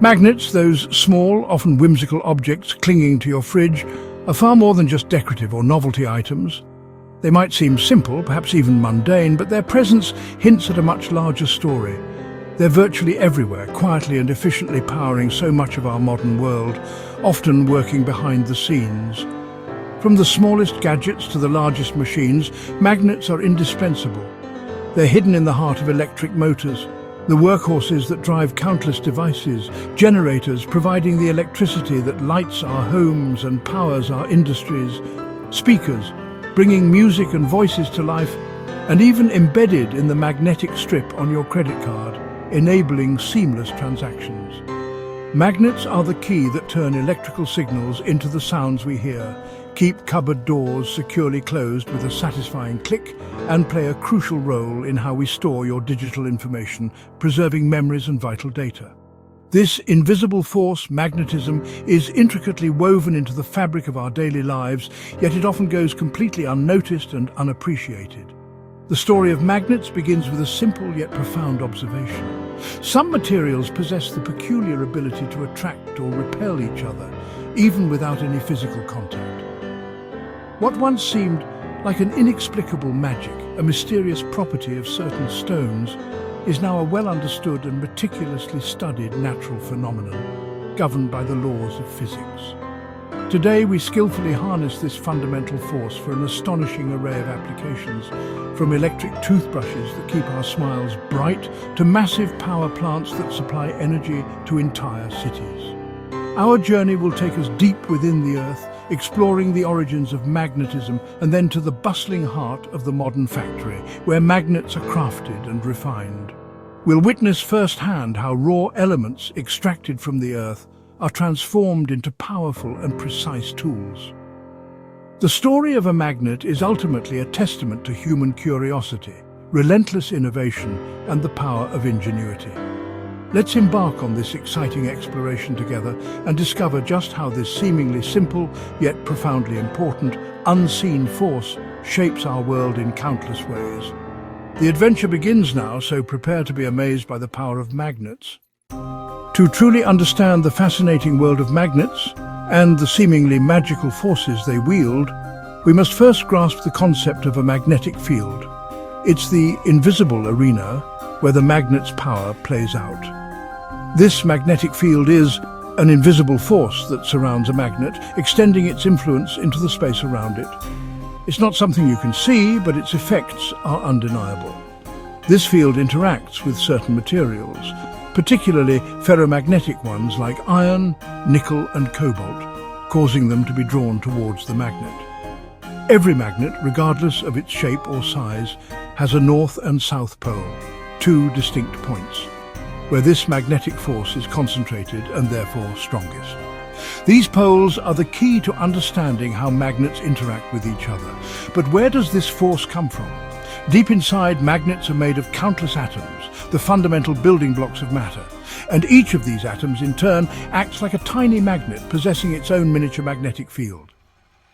Magnets, those small, often whimsical objects clinging to your fridge, are far more than just decorative or novelty items. They might seem simple, perhaps even mundane, but their presence hints at a much larger story. They're virtually everywhere, quietly and efficiently powering so much of our modern world, often working behind the scenes. From the smallest gadgets to the largest machines, magnets are indispensable. They're hidden in the heart of electric motors, the workhorses that drive countless devices, generators providing the electricity that lights our homes and powers our industries, speakers bringing music and voices to life, and even embedded in the magnetic strip on your credit card, enabling seamless transactions. Magnets are the key that turn electrical signals into the sounds we hear, keep cupboard doors securely closed with a satisfying click, and play a crucial role in how we store your digital information, preserving memories and vital data. This invisible force, magnetism, is intricately woven into the fabric of our daily lives, yet it often goes completely unnoticed and unappreciated. The story of magnets begins with a simple yet profound observation. Some materials possess the peculiar ability to attract or repel each other, even without any physical contact. What once seemed like an inexplicable magic, a mysterious property of certain stones, is now a well-understood and meticulously studied natural phenomenon, governed by the laws of physics. Today, we skillfully harness this fundamental force for an astonishing array of applications, from electric toothbrushes that keep our smiles bright to massive power plants that supply energy to entire cities. Our journey will take us deep within the Earth, exploring the origins of magnetism and then to the bustling heart of the modern factory, where magnets are crafted and refined. We'll witness firsthand how raw elements extracted from the Earth are transformed into powerful and precise tools. The story of a magnet is ultimately a testament to human curiosity, relentless innovation, and the power of ingenuity. Let's embark on this exciting exploration together and discover just how this seemingly simple, yet profoundly important, unseen force shapes our world in countless ways. The adventure begins now, so prepare to be amazed by the power of magnets. To truly understand the fascinating world of magnets and the seemingly magical forces they wield, we must first grasp the concept of a magnetic field. It's the invisible arena where the magnet's power plays out. This magnetic field is an invisible force that surrounds a magnet, extending its influence into the space around it. It's not something you can see, but its effects are undeniable. This field interacts with certain materials, particularly ferromagnetic ones like iron, nickel and cobalt, causing them to be drawn towards the magnet. Every magnet, regardless of its shape or size, has a north and south pole, two distinct points, where this magnetic force is concentrated and therefore strongest. These poles are the key to understanding how magnets interact with each other. But where does this force come from? Deep inside, magnets are made of countless atoms, the fundamental building blocks of matter. And each of these atoms, in turn, acts like a tiny magnet possessing its own miniature magnetic field.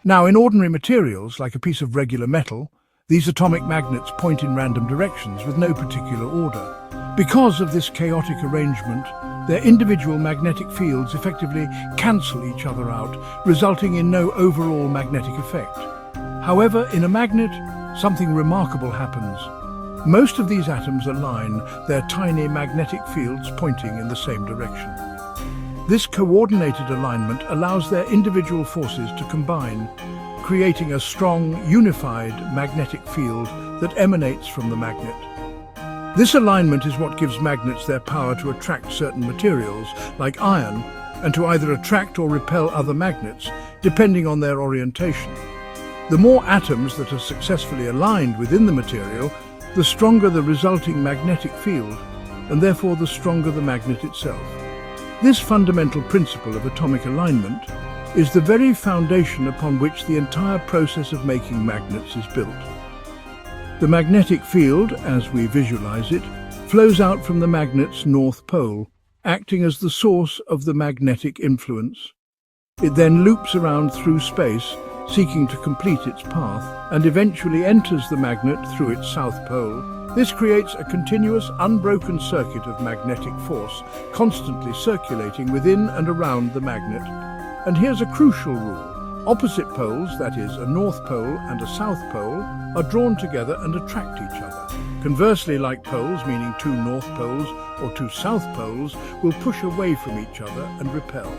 Now, in ordinary materials, like a piece of regular metal, these atomic magnets point in random directions with no particular order. Because of this chaotic arrangement, their individual magnetic fields effectively cancel each other out, resulting in no overall magnetic effect. However, in a magnet, something remarkable happens. Most of these atoms align, their tiny magnetic fields pointing in the same direction. This coordinated alignment allows their individual forces to combine, creating a strong, unified magnetic field that emanates from the magnet. This alignment is what gives magnets their power to attract certain materials, like iron, and to either attract or repel other magnets, depending on their orientation. The more atoms that are successfully aligned within the material, the stronger the resulting magnetic field, and therefore the stronger the magnet itself. This fundamental principle of atomic alignment is the very foundation upon which the entire process of making magnets is built. The magnetic field, as we visualize it, flows out from the magnet's north pole, acting as the source of the magnetic influence. It then loops around through space, seeking to complete its path, and eventually enters the magnet through its south pole. This creates a continuous, unbroken circuit of magnetic force, constantly circulating within and around the magnet. And here's a crucial rule. Opposite poles, that is, a north pole and a south pole, are drawn together and attract each other. Conversely, like poles, meaning two north poles or two south poles, will push away from each other and repel.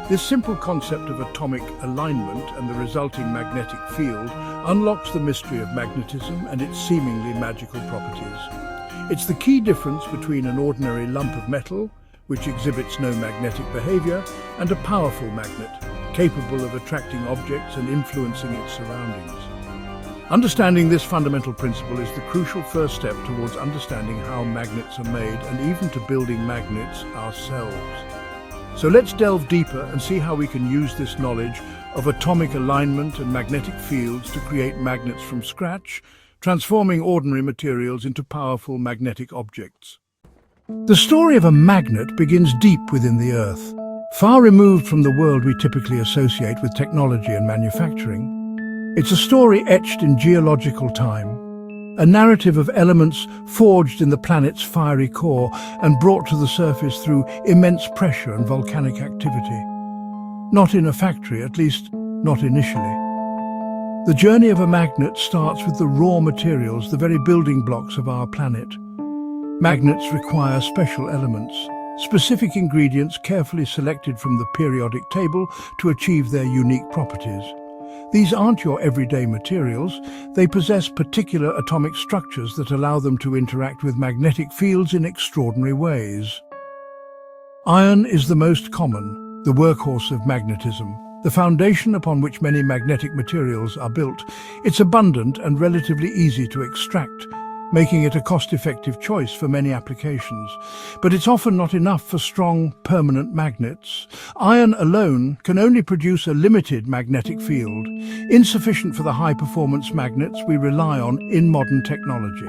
This simple concept of atomic alignment and the resulting magnetic field unlocks the mystery of magnetism and its seemingly magical properties. It's the key difference between an ordinary lump of metal, which exhibits no magnetic behavior, and a powerful magnet, capable of attracting objects and influencing its surroundings. Understanding this fundamental principle is the crucial first step towards understanding how magnets are made and even to building magnets ourselves. So let's delve deeper and see how we can use this knowledge of atomic alignment and magnetic fields to create magnets from scratch, transforming ordinary materials into powerful magnetic objects. The story of a magnet begins deep within the Earth, far removed from the world we typically associate with technology and manufacturing. It's a story etched in geological time, a narrative of elements forged in the planet's fiery core and brought to the surface through immense pressure and volcanic activity. Not in a factory, at least not initially. The journey of a magnet starts with the raw materials, the very building blocks of our planet. Magnets require special elements, specific ingredients carefully selected from the periodic table to achieve their unique properties. These aren't your everyday materials. They possess particular atomic structures that allow them to interact with magnetic fields in extraordinary ways. Iron is the most common, the workhorse of magnetism, the foundation upon which many magnetic materials are built. It's abundant and relatively easy to extract, making it a cost-effective choice for many applications. But it's often not enough for strong, permanent magnets. Iron alone can only produce a limited magnetic field, insufficient for the high-performance magnets we rely on in modern technology.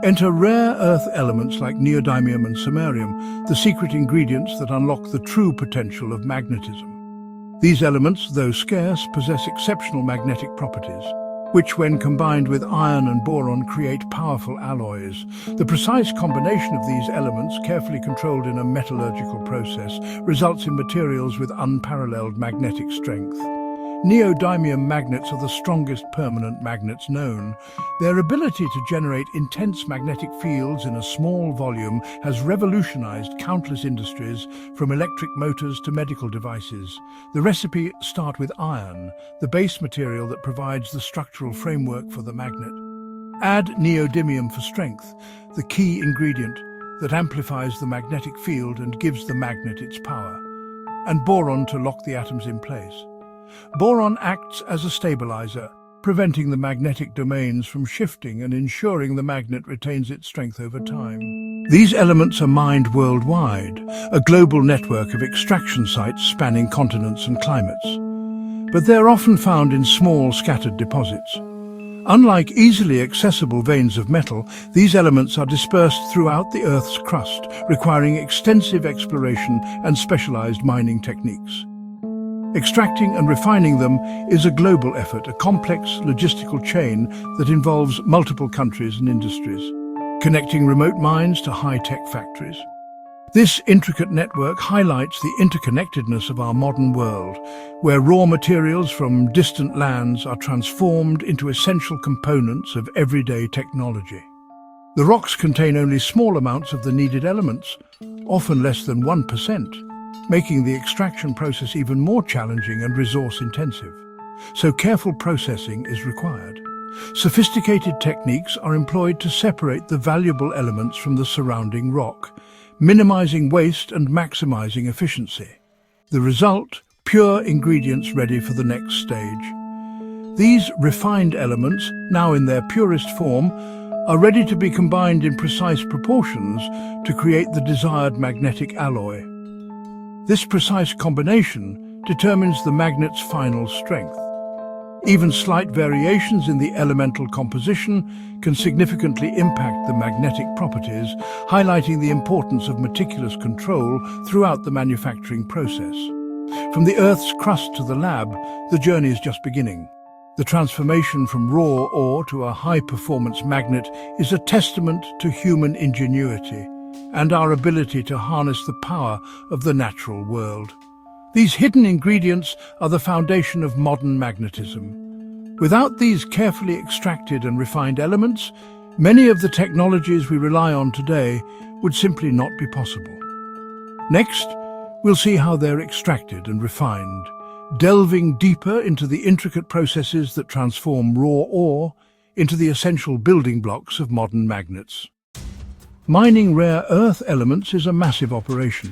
Enter rare earth elements like neodymium and samarium, the secret ingredients that unlock the true potential of magnetism. These elements, though scarce, possess exceptional magnetic properties, which when combined with iron and boron create powerful alloys. The precise combination of these elements, carefully controlled in a metallurgical process, results in materials with unparalleled magnetic strength. Neodymium magnets are the strongest permanent magnets known. Their ability to generate intense magnetic fields in a small volume has revolutionized countless industries, from electric motors to medical devices. The recipe starts with iron, the base material that provides the structural framework for the magnet. Add neodymium for strength, the key ingredient that amplifies the magnetic field and gives the magnet its power, and boron to lock the atoms in place. Boron acts as a stabilizer, preventing the magnetic domains from shifting and ensuring the magnet retains its strength over time. These elements are mined worldwide, a global network of extraction sites spanning continents and climates. But they're often found in small, scattered deposits. Unlike easily accessible veins of metal, these elements are dispersed throughout the Earth's crust, requiring extensive exploration and specialized mining techniques. Extracting and refining them is a global effort, a complex logistical chain that involves multiple countries and industries, connecting remote mines to high-tech factories. This intricate network highlights the interconnectedness of our modern world, where raw materials from distant lands are transformed into essential components of everyday technology. The rocks contain only small amounts of the needed elements, often less than 1%. Making the extraction process even more challenging and resource-intensive. So careful processing is required. Sophisticated techniques are employed to separate the valuable elements from the surrounding rock, minimizing waste and maximizing efficiency. The result, pure ingredients ready for the next stage. These refined elements, now in their purest form, are ready to be combined in precise proportions to create the desired magnetic alloy. This precise combination determines the magnet's final strength. Even slight variations in the elemental composition can significantly impact the magnetic properties, highlighting the importance of meticulous control throughout the manufacturing process. From the Earth's crust to the lab, the journey is just beginning. The transformation from raw ore to a high-performance magnet is a testament to human ingenuity and our ability to harness the power of the natural world. These hidden ingredients are the foundation of modern magnetism. Without these carefully extracted and refined elements, many of the technologies we rely on today would simply not be possible. Next, we'll see how they're extracted and refined, delving deeper into the intricate processes that transform raw ore into the essential building blocks of modern magnets. Mining rare earth elements is a massive operation.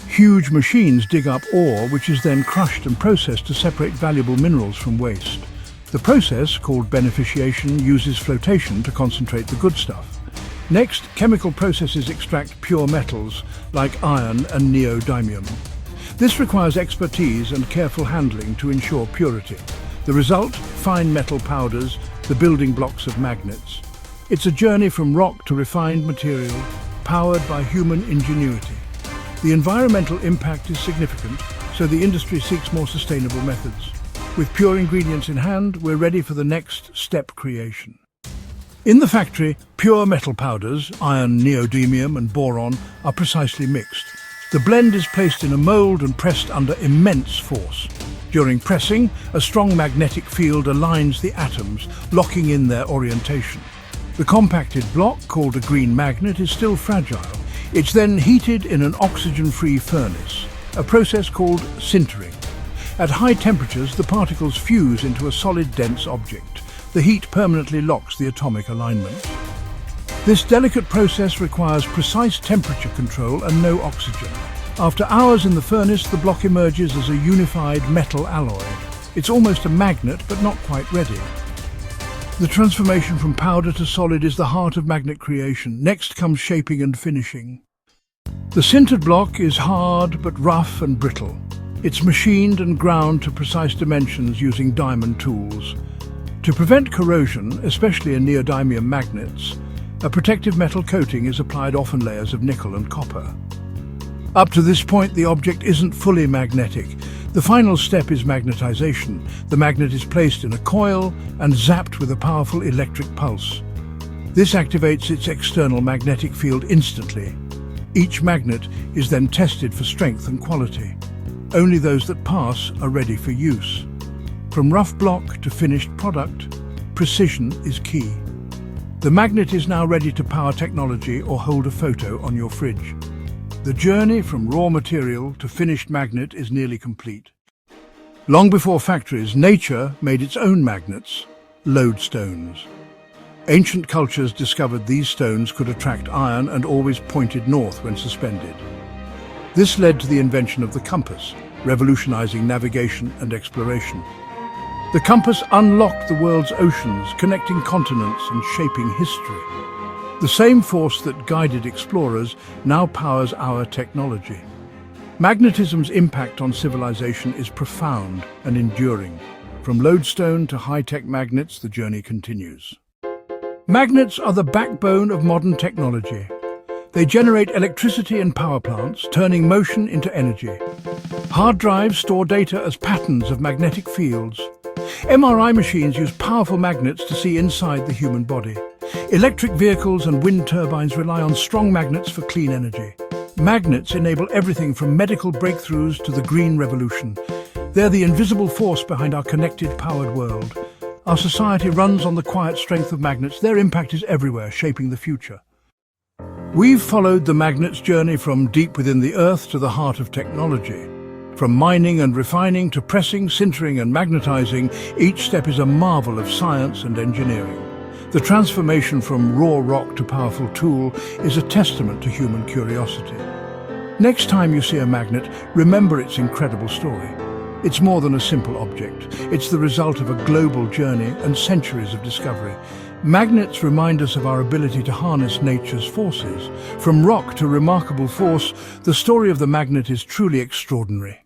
Huge machines dig up ore, which is then crushed and processed to separate valuable minerals from waste. The process, called beneficiation, uses flotation to concentrate the good stuff. Next, chemical processes extract pure metals like iron and neodymium. This requires expertise and careful handling to ensure purity. The result, fine metal powders, the building blocks of magnets. It's a journey from rock to refined material, powered by human ingenuity. The environmental impact is significant, so the industry seeks more sustainable methods. With pure ingredients in hand, we're ready for the next step creation. In the factory, pure metal powders, iron, neodymium and boron, are precisely mixed. The blend is placed in a mold and pressed under immense force. During pressing, a strong magnetic field aligns the atoms, locking in their orientation. The compacted block, called a green magnet, is still fragile. It's then heated in an oxygen-free furnace, a process called sintering. At high temperatures, the particles fuse into a solid, dense object. The heat permanently locks the atomic alignment. This delicate process requires precise temperature control and no oxygen. After hours in the furnace, the block emerges as a unified metal alloy. It's almost a magnet, but not quite ready. The transformation from powder to solid is the heart of magnet creation. Next comes shaping and finishing. The sintered block is hard but rough and brittle. It's machined and ground to precise dimensions using diamond tools. To prevent corrosion, especially in neodymium magnets, a protective metal coating is applied, often layers of nickel and copper. Up to this point, the object isn't fully magnetic. The final step is magnetization. The magnet is placed in a coil and zapped with a powerful electric pulse. This activates its external magnetic field instantly. Each magnet is then tested for strength and quality. Only those that pass are ready for use. From rough block to finished product, precision is key. The magnet is now ready to power technology or hold a photo on your fridge. The journey from raw material to finished magnet is nearly complete. Long before factories, nature made its own magnets, lodestones. Ancient cultures discovered these stones could attract iron and always pointed north when suspended. This led to the invention of the compass, revolutionizing navigation and exploration. The compass unlocked the world's oceans, connecting continents and shaping history. The same force that guided explorers now powers our technology. Magnetism's impact on civilization is profound and enduring. From lodestone to high-tech magnets, the journey continues. Magnets are the backbone of modern technology. They generate electricity in power plants, turning motion into energy. Hard drives store data as patterns of magnetic fields. MRI machines use powerful magnets to see inside the human body. Electric vehicles and wind turbines rely on strong magnets for clean energy. Magnets enable everything from medical breakthroughs to the green revolution. They're the invisible force behind our connected, powered world. Our society runs on the quiet strength of magnets. Their impact is everywhere, shaping the future. We've followed the magnet's journey from deep within the earth to the heart of technology. From mining and refining to pressing, sintering and magnetizing, each step is a marvel of science and engineering. The transformation from raw rock to powerful tool is a testament to human curiosity. Next time you see a magnet, remember its incredible story. It's more than a simple object. It's the result of a global journey and centuries of discovery. Magnets remind us of our ability to harness nature's forces. From rock to remarkable force, the story of the magnet is truly extraordinary.